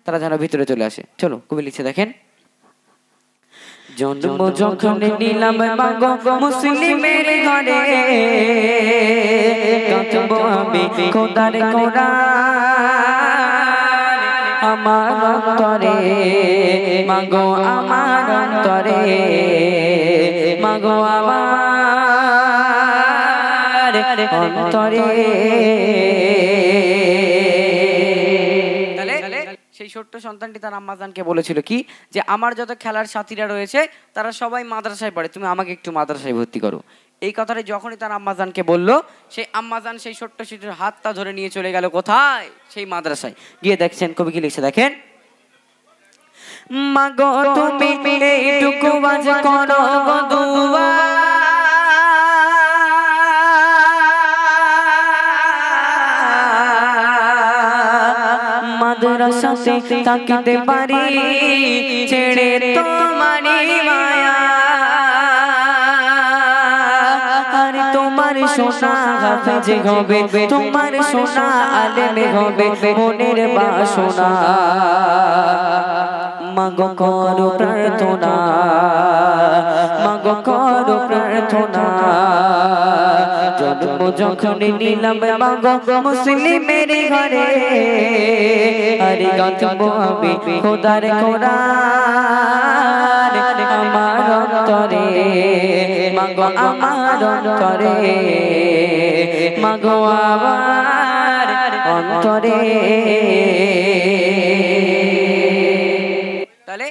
তারা যেন ভিতরে চলে আসে। চলো কবি লিখছে দেখেন, জন্ম যখন নিলাম মাগো মুসলিমের ঘরে, কাঁদবো আমি খোদার কোরআন আমার অন্তরে, মাগো আমার অন্তরে, মাগো আমার অন্তরে। সেই ছোট্ট সন্তানটি তার আম্মাজানকে বলেছিল কি, যে আমার যত খেলার সাথীরা রয়েছে তারা সবাই মাদ্রাসায় পড়ে, তুমি আমাকে একটু মাদ্রাসায় ভর্তি করো। এই কথাটা যখনই তার আম্মাজানকে বললো, সেই আম্মাজান সেই ছোট্ট শিশুর হাতটা ধরে নিয়ে চলে গেল কোথায়, সেই মাদ্রাসায় গিয়ে দেখছেন কবি কি লিখছে দেখেন, মাগো তুমি এইটুকু আজ করো গো দুয়া, মাদ্রাসাতে থাকিতে পারি ছেড়ে তোমারি মায়া, আর তোমার সোনা হাফেজ হবে, তোমার সোনা আলেম হবে, মনের বাসনা, মাগো করো প্রার্থনা, মাগো করো প্রার্থনা। জন্ম যখন নিলাম মাগো মুসলিমের ঘরে, আরে গাঁথবো আমি খোদার কোরআন আমার অন্তরে, মাগো আমার অন্তরে, মাগো আমার অন্তরে। তাহলে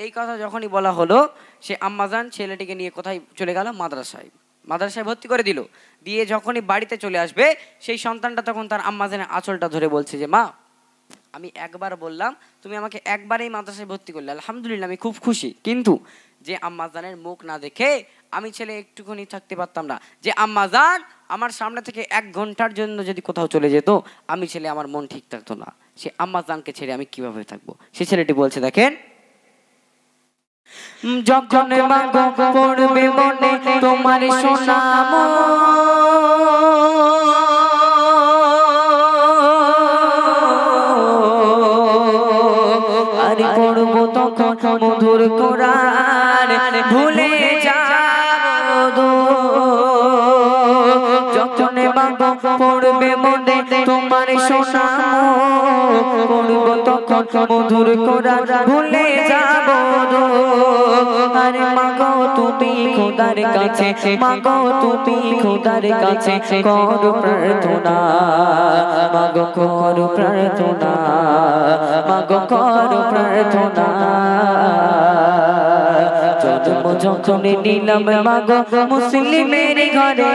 এই কথা যখনই বলা হলো, সে আম্মাজান ছেলেটিকে নিয়ে কোথায় চলে গেল, মাদ্রাসায়। মাদ্রাসায় ভর্তি করে দিল। দিয়ে যখনই বাড়িতে চলে আসবে, সেই সন্তানটা তখন তার আম্মাজানের আঁচলটা ধরে বলছে যে মা, আমি একবার বললাম, তুমি আমাকে একবারেই মাদ্রাসায় ভর্তি করলে, আলহামদুলিল্লাহ আমি খুব খুশি, কিন্তু যে আম্মাজানের মুখ না দেখে আমি ছেলে একটুখানি থাকতে পারতাম না। যে আম্মাজান আমার সামনে থেকে 1 ঘন্টার জন্য যদি কোথাও চলে যেত, আমি ছেলে আমার মন ঠিক থাকতো না। সে আম্মাজানকে ছেড়ে আমি কিভাবে থাকবো? সে ছেলেটি বলছে দেখেন, যখন মাগো পড়বে মনে তোমার সোনা আরে পড়বো তখন মধুর কোরআন ভুলে যাবো, যখন মাগো পড়বে মনে তোমার সোনা পড়বো তখন মধুর কোরআন ভুলে যাবো। আরে মাগো তুমি খোদার কাছে, মাগো তুমি খোদার কাছে করো প্রার্থনা, মাগো করো প্রার্থনা, মাগো করো প্রার্থনা। জন্ম যখন নিলাম মাগো মুসলিমের ঘরে,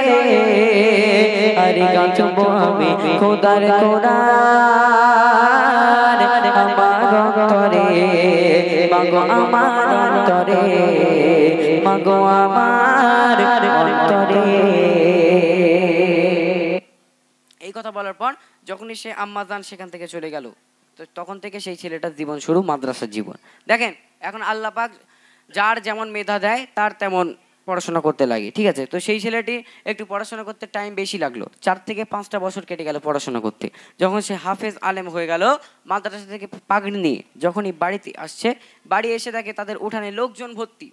আরে গাঁথবো আমি খোদার কোরআন আমার অন্তরে, মাগো আমার অন্তরে, মাগো আমার অন্তরে। এই কথা বলার পর যখনই সে আম্মাজান সেখান থেকে চলে গেল, তো তখন থেকে সেই ছেলেটার জীবন শুরু, মাদ্রাসার জীবন। দেখেন এখন আল্লাহ পাক যার যেমন মেধা দেয় তার তেমন পড়াশোনা করতে লাগে, ঠিক আছে। তো সেই ছেলেটি একটু পড়াশোনা করতে টাইম বেশি লাগলো, 4 থেকে 5টা বছর কেটে গেল পড়াশোনা করতে। যখন সে হাফেজ আলেম হয়ে গেল, মাদ্রাসা থেকে পাগড়ি নিয়ে যখনই বাড়িতে আসছে, বাড়ি এসে দেখে তাদের উঠানে লোকজন ভর্তি,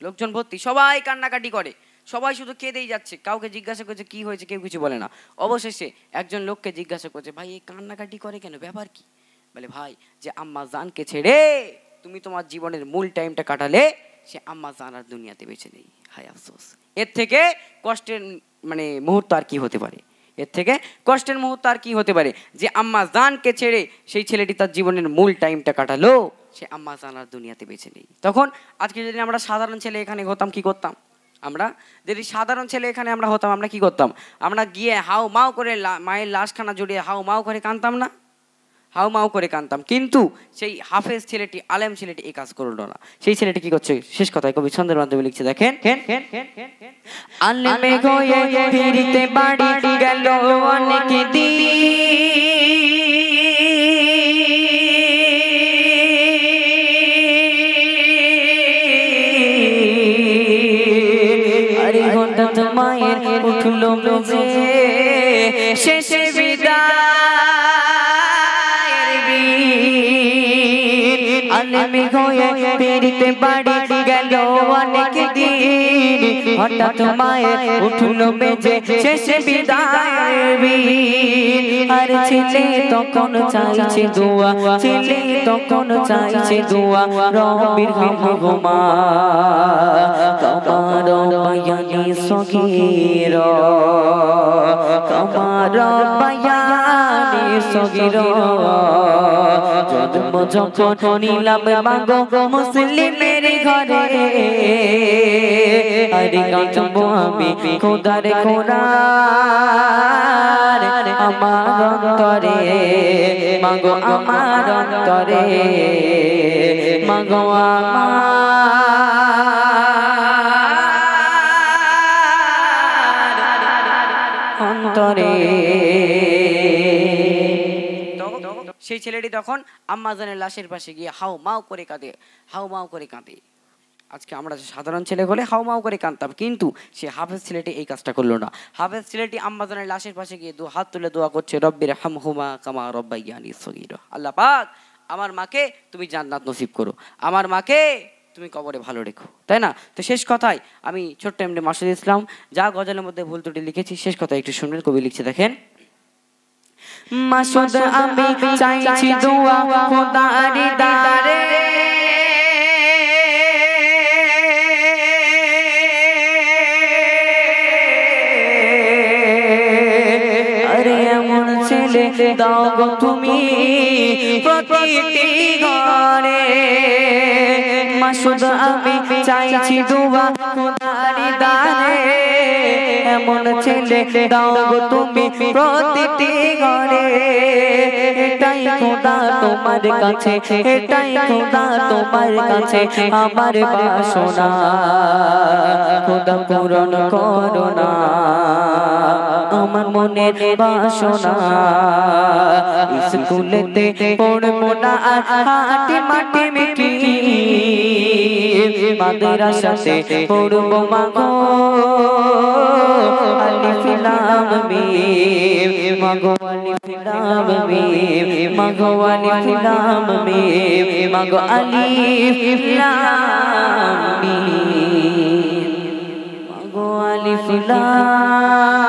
লোকজন ভর্তি, সবাই কান্নাকাটি করে, সবাই শুধু কেঁদেই যাচ্ছে, কাউকে জিজ্ঞাসা করছে কি হয়েছে, কেউ কিছু বলে না। অবশেষে একজন লোককে জিজ্ঞাসা করছে, ভাই এই কান্নাকাটি করে কেন, ব্যাপার কি? বলে ভাই, যে আম্মাজানকে ছেড়ে তুমি তোমার জীবনের মূল টাইমটা কাটালে, সে আম্মাজান আর দুনিয়াতে বেঁচে নেই, হায় আফসোস। এর থেকে কষ্টের মুহূর্ত আর কি হতে পারে, এর থেকে কষ্টের মুহূর্ত আর কি হতে পারে, যে আম্মাজানকে ছেড়ে সেই ছেলেটি তার জীবনের মূল টাইমটা কাটালো, সে আম্মাজান আর দুনিয়াতে বেঁচে নেই। তখন আজকে যদি আমরা সাধারণ ছেলে এখানে হতাম, কি করতাম আমরা? যদি সাধারণ ছেলে এখানে আমরা হতাম, আমরা কি করতাম? আমরা গিয়ে হাউ মাউ করে মায়ের লাশখানা জড়িয়ে হাউ মাউ করে কাঁদতাম না? হাউ মাউ করে কাঁদতাম। কিন্তু সেই হাফেজ ছেলেটি, আলেম ছেলেটি এই কাজ করলো না। সেই ছেলেটি কি করছে? শেষ কথায় কবি ছন্দের মাধ্যমে লিখছে দেখেন, আলেমে হয়ে ফিরিতে বাড়ি গেল অনেক দিন, আরে হঠাৎ মায়ের উঠলো মেজে শেষে বিদায়, আলেমি হয়ে ফিরতে বাড়ি গেল অনেক দিন হঠাৎ মায়ের উঠলো বেজে শেষে বিদায়ের বিন আর ছেলে তখন চাইছে দোয়া ছেলে তখন চাইছে দোয়া রব্বির হামহুমা কামা রাব্বায়ানি সগীরা কামা রাব্বায়ানি সগীরা জন্ম যখন নিলাম মাগো মুসলিমের ঘরে আরে কাঁদবো আমি খোদার কোরআন আমার অন্তরে মাগো আমার অন্তরে মাগো আমার অন্তরে। সেই ছেলেটি তখন আম্মাজানের লাশের পাশে গিয়ে হাউ মাউ করে কাঁদে হাউ মাউ করে কাঁদে। আজকে আমরা সাধারণ ছেলে হলে হাউ মাউ করে কাঁদতাম, কিন্তু সে হাফেজ ছেলেটি এই কাজটা করলো না। হাফেজ ছেলেটি আম্মাজানের লাশের পাশে গিয়ে দু হাত তুলে দোয়া করছে রব্বির হামহুমা কামা রাব্বায়ানি সগীরা। আল্লাহ পাক আমার মাকে তুমি জান্নাত নসিব করো, আমার মাকে তুমি কবরে ভালো রেখো, তাই না? তো শেষ কথায় আমি ছোট্ট এমডি মাসুদ ইসলাম যা গজলের মধ্যে ভুল ত্রুটি লিখেছি শেষ কথা একটু শুনবেন। কবি লিখছে দেখেন, মাসুদ আমি চাইছি দোয়া খোদার দারে আরে এমন ছেলে দাও গো তুমি প্রতিটি ঘরে। মাসুদ আমি চাইছি দোয়া খোদার দারে এমন ছেলে দাও গো তুমি প্রতিটি ঘরে। এটাই খোদা তোমার কাছে এটাই খোদা তোমার কাছে আমার বাসনা খোদা পূরণ করো না আমার মনের বাসনা। স্কুলেতে পড়বো না আর হাঁটি মাটি মিটি মাদ্রাসাতে পড়বো মাগো আলিফ লাম মিম মাগো আলিফ লাম মিম মাগো আলিফ লাম মিম মাগো আলিফ লাম মিম মাগো আলিফ লাম